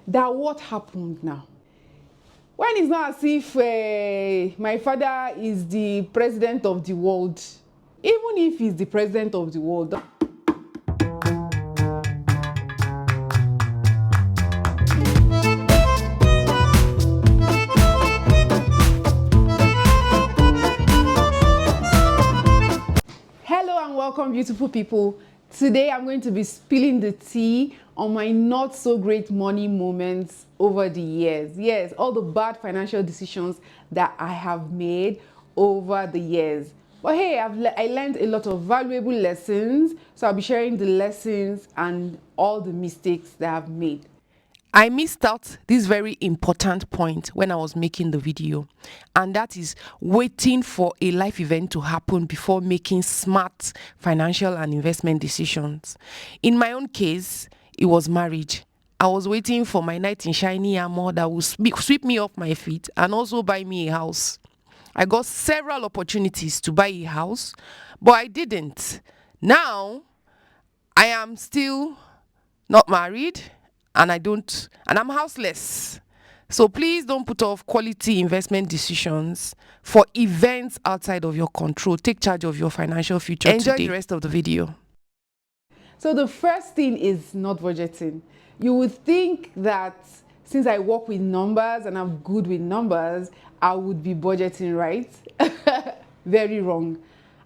that what happened now? When it's not as if my father is the president of the world, even if he's the president of the world. Hello and welcome, beautiful people. Today I'm going to be spilling the tea on my not so great money moments over the years. Yes, all the bad financial decisions that I have made over the years. But hey, I learned a lot of valuable lessons, so I'll be sharing the lessons and all the mistakes that I've made. I missed out this very important point when I was making the video, and that is waiting for a life event to happen before making smart financial and investment decisions. In my own case, it was marriage. I was waiting for my knight in shiny armor that will sweep me off my feet and also buy me a house. I got several opportunities to buy a house, but I didn't. Now, I am still not married and I'm houseless. So please don't put off quality investment decisions for events outside of your control. Take charge of your financial future. Enjoy the rest of the video. So the first thing is not budgeting. You would think that since I work with numbers and I'm good with numbers, I would be budgeting, right? Very wrong.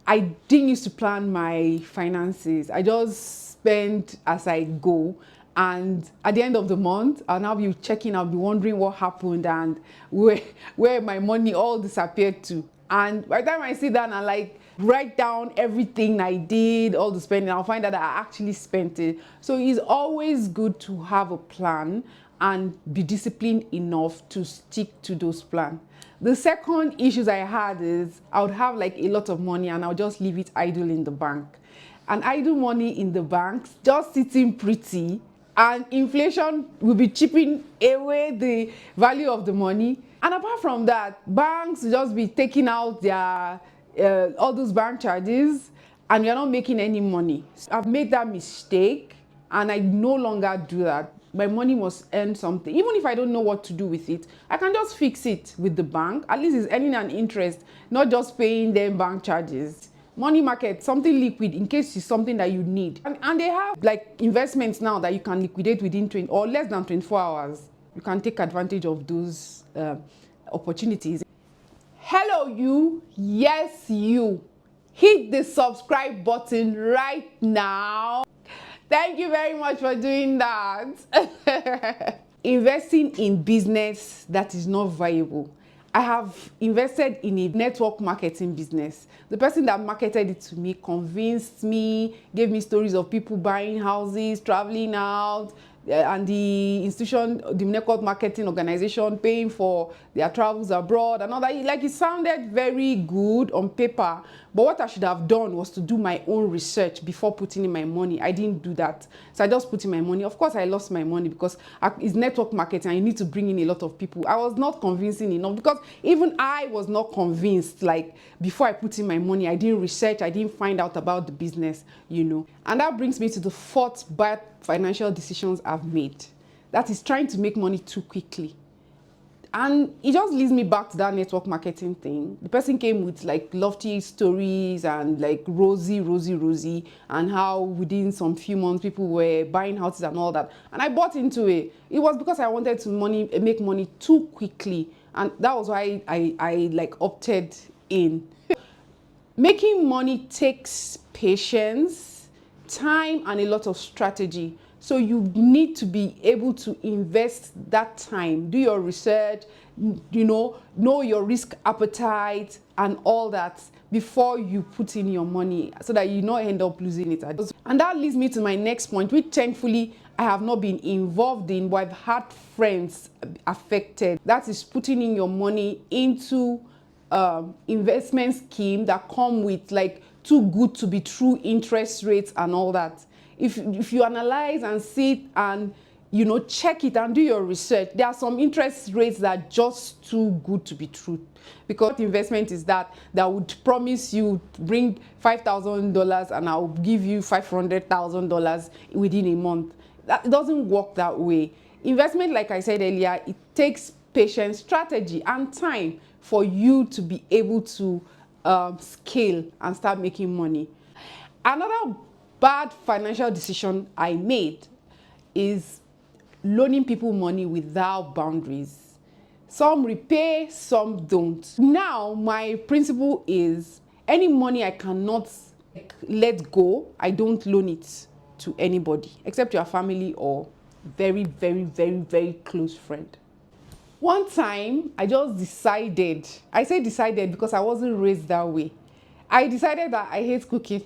I didn't used to plan my finances. I just spend as I go. And at the end of the month, I'll now be checking, I'll be wondering what happened and where my money all disappeared to. And by the time I sit down and like write down everything I did, all the spending, I'll find that I actually spent it. So it's always good to have a plan and be disciplined enough to stick to those plans. The second issues I had is I would have like a lot of money and I'll just leave it idle in the bank. And idle money in the banks just sitting pretty, and inflation will be chipping away the value of the money. And apart from that, banks will just be taking out their all those bank charges and you're not making any money. I've made that mistake and I no longer do that. My money must earn something. Even if I don't know what to do with it, I can just fix it with the bank. At least it's earning an interest, not just paying them bank charges. Money market, something liquid in case it's something that you need. And they have like investments now that you can liquidate within 20 or less than 24 hours. You can take advantage of those opportunities. Hello you, yes you. Hit the subscribe button right now. Thank you very much for doing that. Investing in business that is not viable. I have invested in a network marketing business. The person that marketed it to me convinced me, gave me stories of people buying houses, traveling out, and the institution, the network marketing organization paying for their travels abroad and all that. Like it sounded very good on paper, but what I should have done was to do my own research before putting in my money. I didn't do that. So I just put in my money. Of course, I lost my money because it's network marketing and you need to bring in a lot of people. I was not convincing enough because even I was not convinced. Like before I put in my money, I didn't research, I didn't find out about the business, you know. And that brings me to the fourth bad financial decisions I've made. That is trying to make money too quickly. And it just leads me back to that network marketing thing. The person came with like lofty stories and like rosy, and how within some few months people were buying houses and all that. And I bought into it. It was because I wanted to make money too quickly. And that was why I like opted in. Making money takes patience, time, and a lot of strategy. So you need to be able to invest that time, do your research, you know your risk appetite and all that before you put in your money so that you don't end up losing it. And that leads me to my next point, which thankfully I have not been involved in, but I've had friends affected. That is putting in your money into investment scheme that come with like too good to be true interest rates and all that. If you analyze and sit and check it and do your research, there are some interest rates that are just too good to be true. Because investment is that would promise you bring $5,000 and I'll give you $500,000 within a month. That it doesn't work that way. Investment, like I said earlier, it takes patience, strategy, and time for you to be able to scale and start making money. Another bad financial decision I made is loaning people money without boundaries. Some repay, some don't. Now, my principle is any money I cannot let go, I don't loan it to anybody except your family or very, very, very, very close friend. One time, I just decided, I say decided because I wasn't raised that way. I decided that I hate cooking.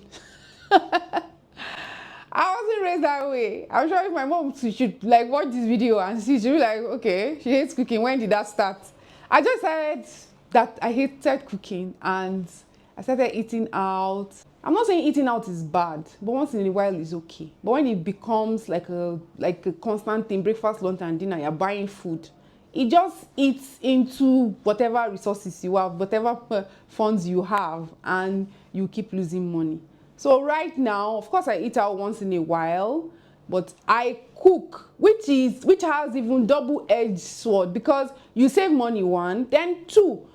I wasn't raised that way. I'm sure if my mom should like watch this video and see, she'll be like, okay, she hates cooking. When did that start? I just said that I hated cooking and I started eating out. I'm not saying eating out is bad, but once in a while is okay. But when it becomes like a constant thing, breakfast, lunch, and dinner, you're buying food. It just eats into whatever resources you have, whatever funds you have, and you keep losing money. So right now, of course, I eat out once in a while, but I cook, which has even double-edged sword because you save money, one, then two,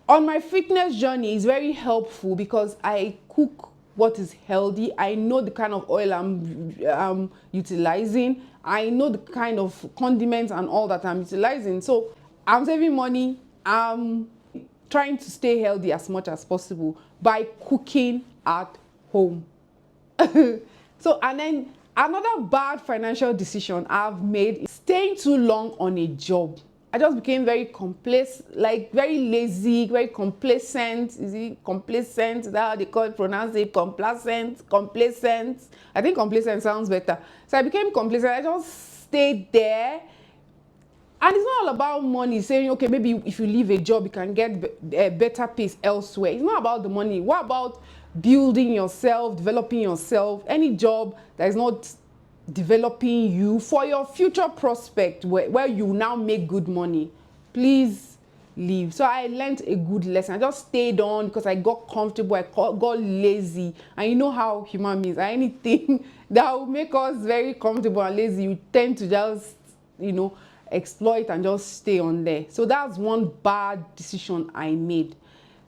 on my fitness journey is very helpful because I cook what is healthy. I know the kind of oil I'm utilizing. I know the kind of condiments and all that I'm utilizing. So I'm saving money. I'm trying to stay healthy as much as possible by cooking at home. So, and then another bad financial decision I've made is staying too long on a job. I just became very very lazy, very complacent. Is it complacent? Is that how they call it? Pronounce it complacent. I think complacent sounds better. So I became complacent. I just stayed there. And it's not all about money, saying, okay, maybe if you leave a job, you can get a better pace elsewhere. It's not about the money. What about building yourself, developing yourself? Any job that is not developing you for your future prospect where you now make good money, please leave. So I learned a good lesson. I just stayed on because I got comfortable, I got lazy. And you know how human beings are, anything that will make us very comfortable and lazy, you tend to just, exploit and just stay on there. So that's one bad decision I made.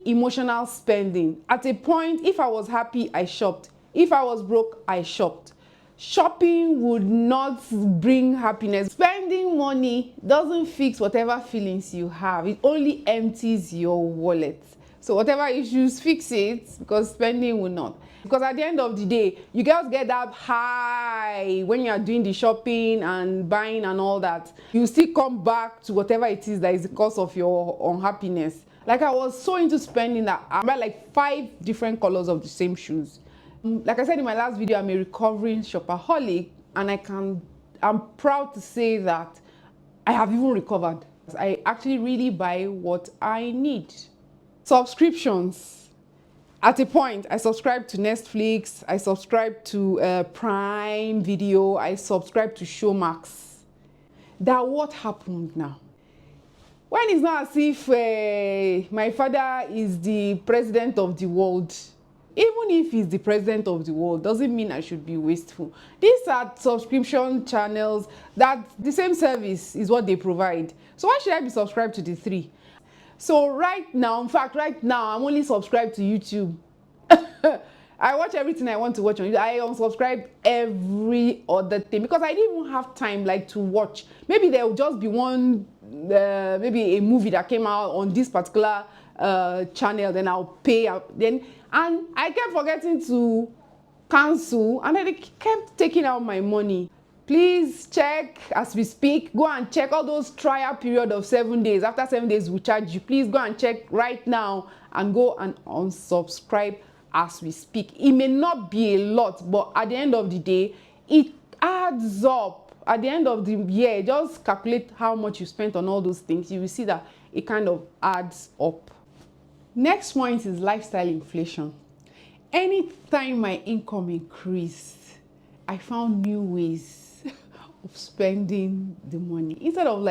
Emotional spending. At a point, if I was happy, I shopped. If I was broke, I shopped. Shopping would not bring happiness. Spending money doesn't fix whatever feelings you have. It only empties your wallet. So whatever issues, fix it, because spending will not. Because at the end of the day, you guys get that high when you are doing the shopping and buying and all that. You still come back to whatever it is that is the cause of your unhappiness. Like I was so into spending that I buy like 5 different colors of the same shoes. Like I said in my last video, I'm a recovering shopaholic, and I'm proud to say that I have even recovered. I actually really buy what I need. Subscriptions. At a point, I subscribed to Netflix, I subscribed to Prime Video, I subscribed to Showmax. That what happened now? When it's not as if my father is the president of the world, even if he's the president of the world, doesn't mean I should be wasteful. These are subscription channels that the same service is what they provide. So why should I be subscribed to the 3? So right now, in fact, right now, I'm only subscribed to YouTube. I watch everything I want to watch on YouTube. I unsubscribed every other thing because I didn't even have time to watch. Maybe there will just be one, maybe a movie that came out on this particular channel, then I'll pay out. And I kept forgetting to cancel, and then they kept taking out my money. Please check as we speak. Go and check all those trial period of 7 days. After 7 days, we charge you. Please go and check right now and go and unsubscribe as we speak. It may not be a lot, but at the end of the day, it adds up. At the end of the year, just calculate how much you spent on all those things. You will see that it kind of adds up. Next point is lifestyle inflation. Anytime my income increased, I found new ways of spending the money. Instead of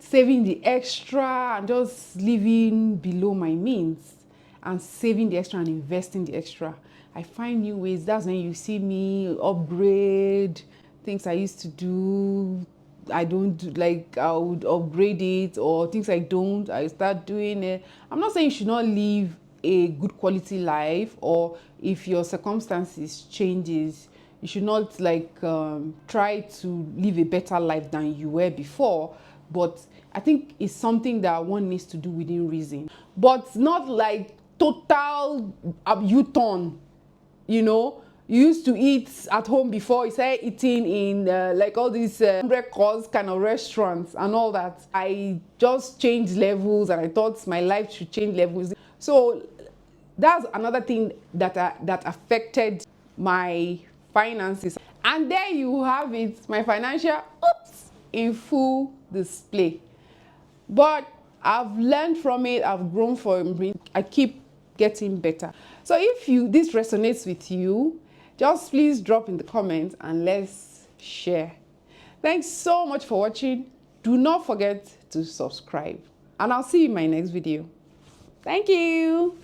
saving the extra and just living below my means and saving the extra and investing the extra, I find new ways. That's when you see me upgrade things I used to do, I don't do, like I would upgrade it, or things I start doing it. I'm not saying you should not live a good quality life, or if your circumstances changes, you should not like try to live a better life than you were before. But I think it's something that one needs to do within reason, but not like total U-turn. You know, you used to eat at home before, you started eating in like all these 100-course kind of restaurants and all that. I just changed levels, and I thought my life should change levels. So that's another thing that that affected my finances. And there you have it, my financial oops in full display. But I've learned from it, I've grown from it, I keep getting better. So if this resonates with you, just please drop in the comments and let's share. Thanks so much for watching. Do not forget to subscribe, and I'll see you in my next video. Thank you.